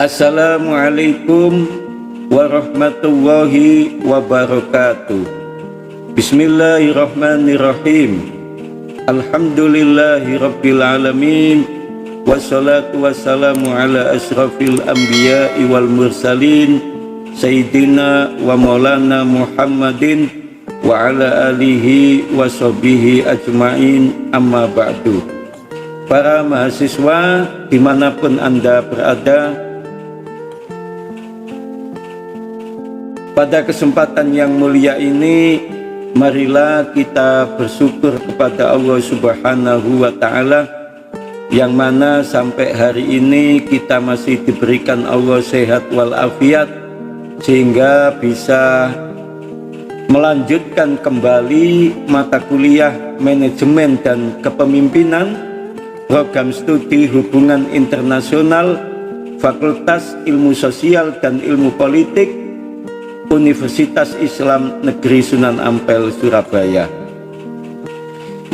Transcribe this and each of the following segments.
Assalamualaikum warahmatullahi wabarakatuh. Bismillahirrahmanirrahim. Alhamdulillahi rabbil alamin. Wassalatu wassalamu ala ashrafil anbiya'i wal mursalin Sayyidina wa maulana Muhammadin wa ala alihi wa sahbihi ajma'in, amma ba'du. Para mahasiswa dimanapun Anda berada, pada kesempatan yang mulia ini, marilah kita bersyukur kepada Allah Subhanahu wa Ta'ala, yang mana sampai hari ini kita masih diberikan Allah sehat walafiat, sehingga bisa melanjutkan kembali mata kuliah manajemen dan kepemimpinan, program studi hubungan internasional, Fakultas Ilmu Sosial dan Ilmu Politik, Universitas Islam Negeri Sunan Ampel, Surabaya.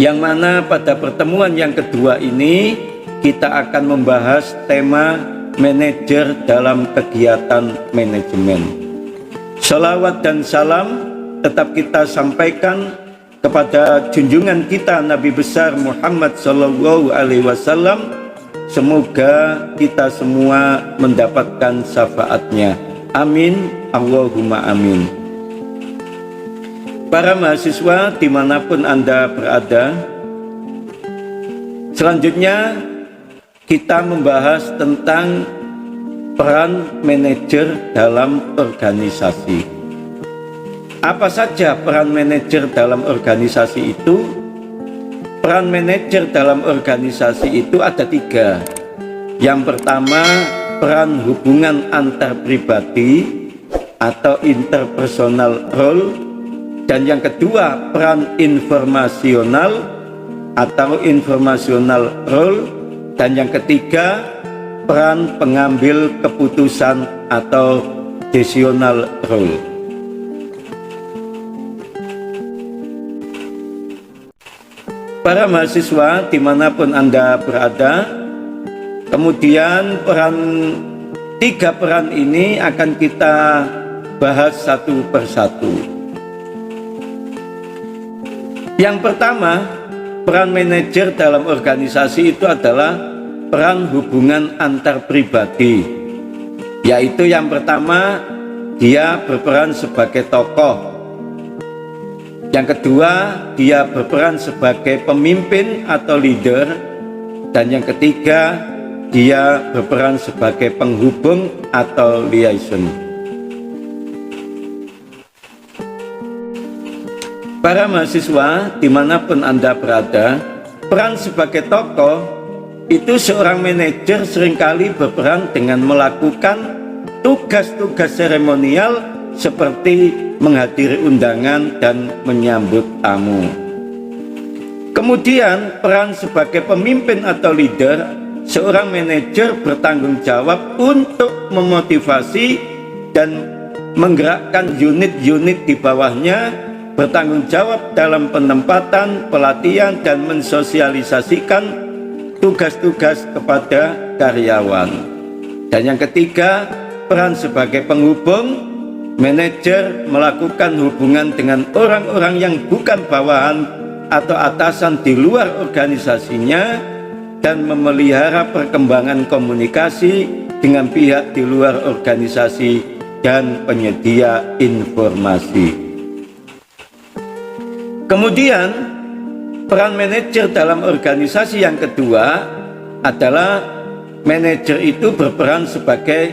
Yang mana pada pertemuan yang kedua ini kita akan membahas tema manajer dalam kegiatan manajemen. Salawat dan salam tetap kita sampaikan kepada junjungan kita Nabi besar Muhammad Sallallahu Alaihi Wasallam. Semoga kita semua mendapatkan syafaatnya. Amin, Allahumma amin. Para mahasiswa dimanapun Anda berada, selanjutnya kita membahas tentang peran manajer dalam organisasi. Apa saja peran manajer dalam organisasi itu? Peran manajer dalam organisasi itu ada 3. Yang pertama, peran hubungan antar pribadi atau interpersonal role, dan yang kedua peran informasional atau informational role, dan yang ketiga peran pengambil keputusan atau decisional role. Para mahasiswa dimanapun Anda berada, kemudian 3 peran ini akan kita bahas satu persatu. Yang pertama, peran manajer dalam organisasi itu adalah peran hubungan antar pribadi, yaitu yang pertama dia berperan sebagai tokoh, yang kedua dia berperan sebagai pemimpin atau leader, dan yang ketiga dia berperan sebagai penghubung atau liaison. Para mahasiswa dimanapun Anda berada, peran sebagai tokoh itu seorang manajer seringkali berperan dengan melakukan tugas-tugas seremonial seperti menghadiri undangan dan menyambut tamu. Kemudian peran sebagai pemimpin atau leader, seorang manajer bertanggung jawab untuk memotivasi dan menggerakkan unit-unit di bawahnya, bertanggung jawab dalam penempatan, pelatihan, dan mensosialisasikan tugas-tugas kepada karyawan. Dan yang ketiga, peran sebagai penghubung, manajer melakukan hubungan dengan orang-orang yang bukan bawahan atau atasan di luar organisasinya, dan memelihara perkembangan komunikasi dengan pihak di luar organisasi dan penyedia informasi. Kemudian peran manajer dalam organisasi yang kedua adalah manajer itu berperan sebagai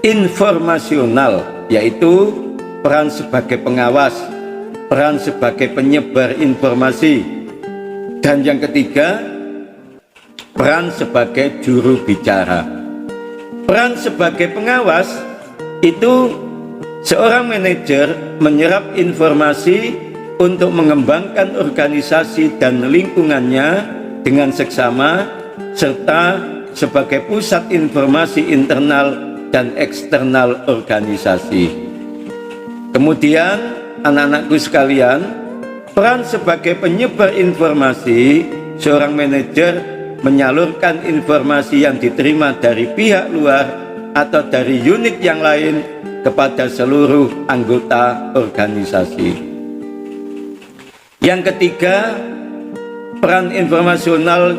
informasional, yaitu peran sebagai pengawas, peran sebagai penyebar informasi, dan yang ketiga peran sebagai juru bicara. Peran sebagai pengawas itu seorang manajer menyerap informasi untuk mengembangkan organisasi dan lingkungannya dengan seksama, serta sebagai pusat informasi internal dan eksternal organisasi. Kemudian anak-anakku sekalian, peran sebagai penyebar informasi, seorang manajer menyalurkan informasi yang diterima dari pihak luar atau dari unit yang lain kepada seluruh anggota organisasi. Yang ketiga, peran informasional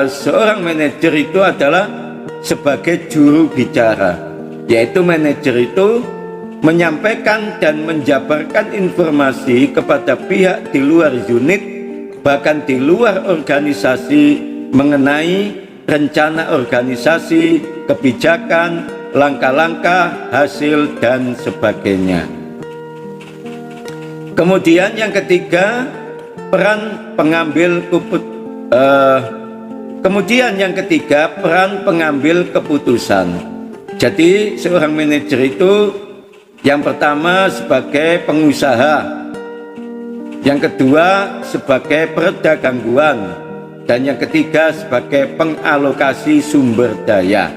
seorang manajer itu adalah sebagai juru bicara, yaitu manajer itu menyampaikan dan menjabarkan informasi kepada pihak di luar unit, bahkan di luar organisasi, mengenai rencana organisasi, kebijakan, langkah-langkah, hasil, dan sebagainya. Kemudian yang ketiga, peran pengambil keputusan. Jadi seorang manajer itu yang pertama sebagai pengusaha, yang kedua sebagai pereda gangguan, dan yang ketiga sebagai pengalokasi sumber daya.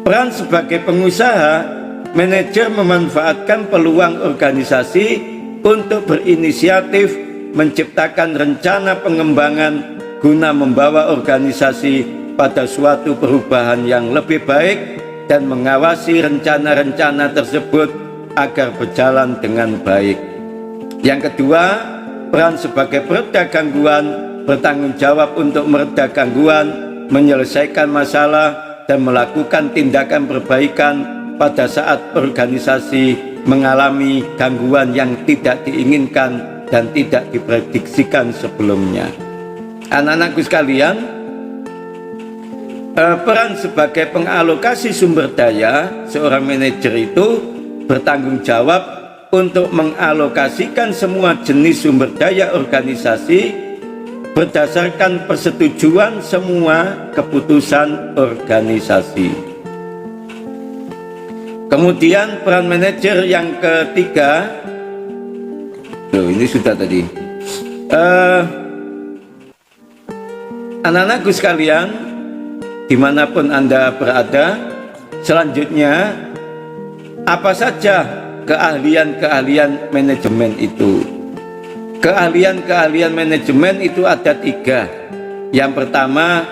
Peran sebagai pengusaha, manajer memanfaatkan peluang organisasi untuk berinisiatif menciptakan rencana pengembangan guna membawa organisasi pada suatu perubahan yang lebih baik dan mengawasi rencana-rencana tersebut agar berjalan dengan baik. Yang kedua, peran sebagai pereda gangguan bertanggung jawab untuk mereda gangguan, menyelesaikan masalah, dan melakukan tindakan perbaikan pada saat organisasi mengalami gangguan yang tidak diinginkan dan tidak diprediksikan sebelumnya. Anak-anakku sekalian, peran sebagai pengalokasi sumber daya seorang manajer itu bertanggung jawab untuk mengalokasikan semua jenis sumber daya organisasi berdasarkan persetujuan semua keputusan organisasi. Kemudian peran manajer yang ketiga, ini sudah tadi. Anak-anakku sekalian, dimanapun Anda berada, selanjutnya apa saja keahlian-keahlian manajemen itu? Keahlian-keahlian manajemen itu ada 3. Yang pertama,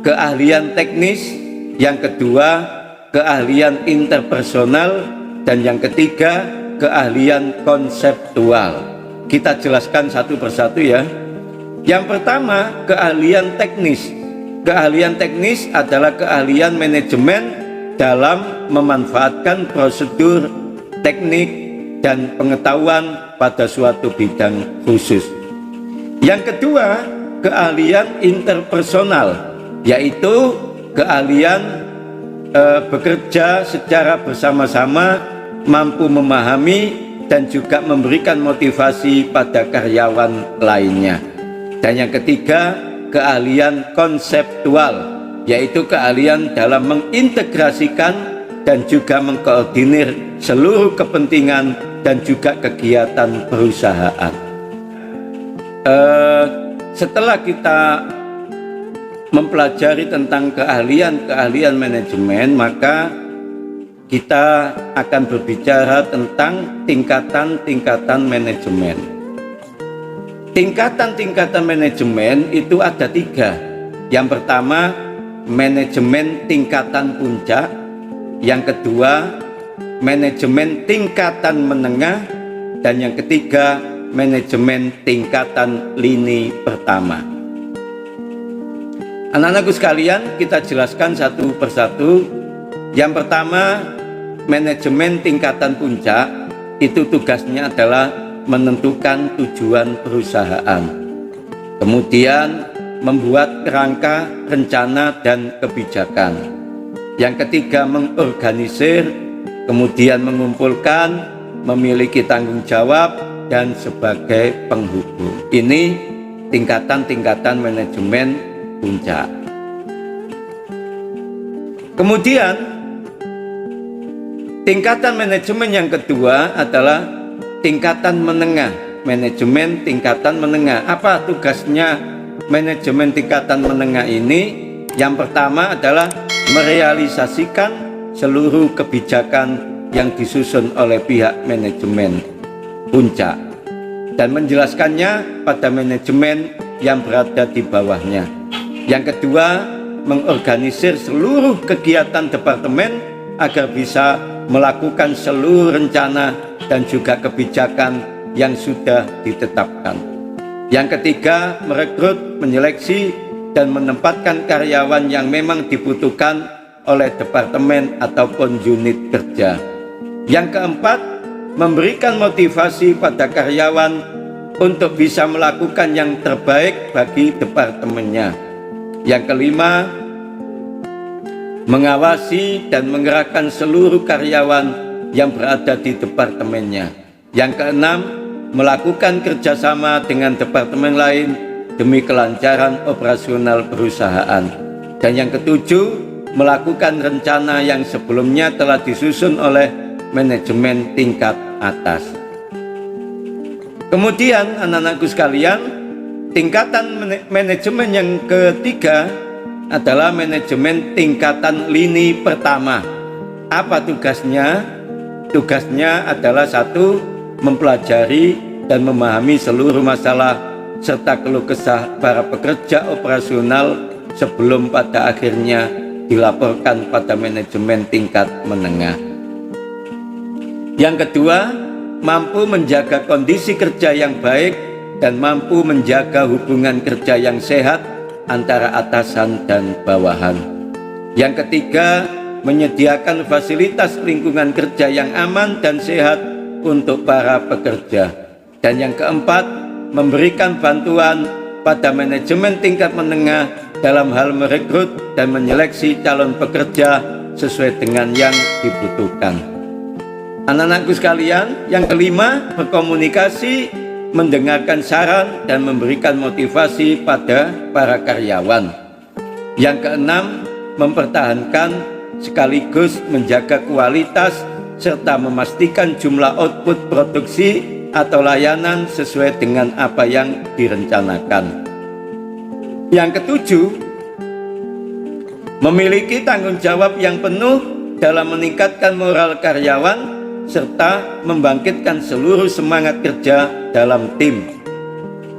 keahlian teknis. Yang kedua, keahlian interpersonal. Dan yang ketiga, keahlian konseptual. Kita jelaskan satu persatu ya. Yang pertama, keahlian teknis. Keahlian teknis adalah keahlian manajemen dalam memanfaatkan prosedur, teknik, dan pengetahuan pada suatu bidang khusus. Yang kedua, keahlian interpersonal, yaitu keahlian bekerja secara bersama-sama, mampu memahami dan juga memberikan motivasi pada karyawan lainnya. Dan yang ketiga, keahlian konseptual, yaitu keahlian dalam mengintegrasikan dan juga mengkoordinir seluruh kepentingan dan juga kegiatan perusahaan. Setelah kita mempelajari tentang keahlian-keahlian manajemen, maka kita akan berbicara tentang tingkatan-tingkatan manajemen. Tingkatan-tingkatan manajemen itu ada 3. Yang pertama, manajemen tingkatan puncak. Yang kedua, manajemen tingkatan menengah. Dan yang ketiga, manajemen tingkatan lini pertama. Anak-anakku sekalian, kita jelaskan satu persatu. Yang pertama, manajemen tingkatan puncak itu tugasnya adalah menentukan tujuan perusahaan, kemudian membuat kerangka, rencana, dan kebijakan. Yang ketiga, mengorganisir, kemudian mengumpulkan, memiliki tanggung jawab, dan sebagai penghubung. Ini tingkatan-tingkatan manajemen puncak. Kemudian tingkatan manajemen yang kedua adalah tingkatan menengah, manajemen tingkatan menengah. Apa tugasnya manajemen tingkatan menengah ini? Yang pertama adalah merealisasikan seluruh kebijakan yang disusun oleh pihak manajemen puncak dan menjelaskannya pada manajemen yang berada di bawahnya. Yang kedua, mengorganisir seluruh kegiatan departemen agar bisa melakukan seluruh rencana dan juga kebijakan yang sudah ditetapkan. Yang ketiga, merekrut, menyeleksi, dan menempatkan karyawan yang memang dibutuhkan oleh departemen ataupun unit kerja. Yang keempat, memberikan motivasi pada karyawan untuk bisa melakukan yang terbaik bagi departemennya. Yang kelima, mengawasi dan menggerakkan seluruh karyawan yang berada di departemennya. Yang keenam, melakukan kerjasama dengan departemen lain demi kelancaran operasional perusahaan. Dan yang ketujuh, melakukan rencana yang sebelumnya telah disusun oleh manajemen tingkat atas. Kemudian anak-anakku sekalian, tingkatan manajemen yang ketiga adalah manajemen tingkatan lini pertama. Apa tugasnya? Tugasnya adalah satu, mempelajari dan memahami seluruh masalah serta keluh kesah para pekerja operasional sebelum pada akhirnya dilaporkan pada manajemen tingkat menengah. Yang kedua, mampu menjaga kondisi kerja yang baik dan mampu menjaga hubungan kerja yang sehat antara atasan dan bawahan. Yang ketiga, menyediakan fasilitas lingkungan kerja yang aman dan sehat untuk para pekerja. Dan yang keempat, memberikan bantuan pada manajemen tingkat menengah dalam hal merekrut dan menyeleksi calon pekerja sesuai dengan yang dibutuhkan. Anak-anakku sekalian, yang kelima, berkomunikasi, mendengarkan saran dan memberikan motivasi pada para karyawan. Yang keenam, mempertahankan sekaligus menjaga kualitas serta memastikan jumlah output produksi atau layanan sesuai dengan apa yang direncanakan. Yang ketujuh, memiliki tanggung jawab yang penuh dalam meningkatkan moral karyawan serta membangkitkan seluruh semangat kerja dalam tim.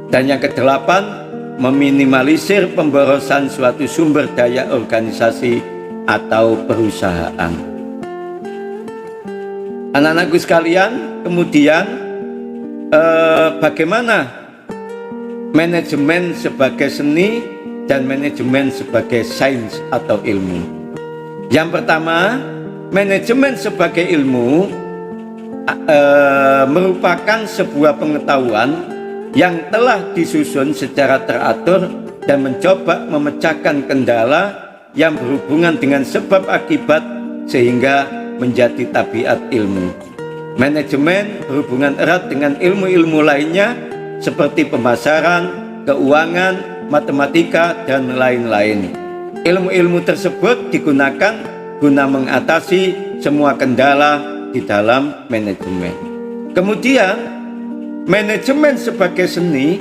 Dan yang kedelapan, meminimalisir pemborosan suatu sumber daya organisasi atau perusahaan. Anak-anakku sekalian, kemudian bagaimana manajemen sebagai seni dan manajemen sebagai sains atau ilmu? Yang pertama, manajemen sebagai ilmu merupakan sebuah pengetahuan yang telah disusun secara teratur dan mencoba memecahkan kendala yang berhubungan dengan sebab akibat sehingga menjadi tabiat ilmu. Manajemen berhubungan erat dengan ilmu-ilmu lainnya seperti pemasaran, keuangan, matematika, dan lain-lain. Ilmu-ilmu tersebut digunakan guna mengatasi semua kendala di dalam manajemen. Kemudian, manajemen sebagai seni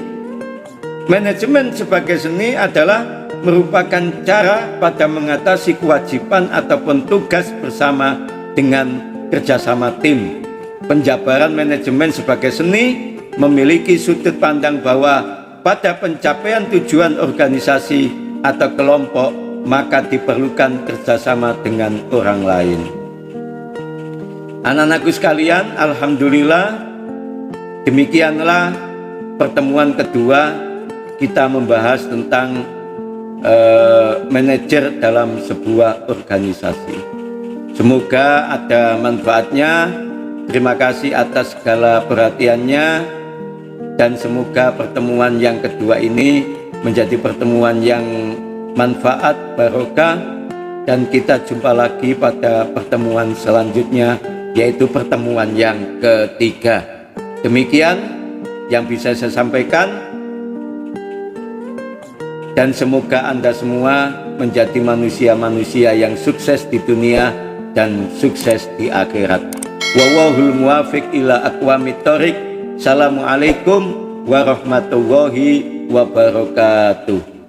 adalah merupakan cara pada mengatasi kewajiban ataupun tugas bersama dengan kerjasama tim. Penjabaran manajemen sebagai seni memiliki sudut pandang bahwa pada pencapaian tujuan organisasi atau kelompok maka diperlukan kerjasama dengan orang lain. Anak-anakku sekalian, alhamdulillah demikianlah pertemuan kedua kita membahas tentang manajer dalam sebuah organisasi. Semoga ada manfaatnya. Terima kasih atas segala perhatiannya dan semoga pertemuan yang kedua ini menjadi pertemuan yang manfaat, barokah, dan kita jumpa lagi pada pertemuan selanjutnya, yaitu pertemuan yang ketiga. Demikian yang bisa saya sampaikan, dan semoga Anda semua menjadi manusia-manusia yang sukses di dunia dan sukses di akhirat. Wallahul muwaffiq ila aqwamit thoriq. Assalamualaikum warahmatullahi wabarakatuh.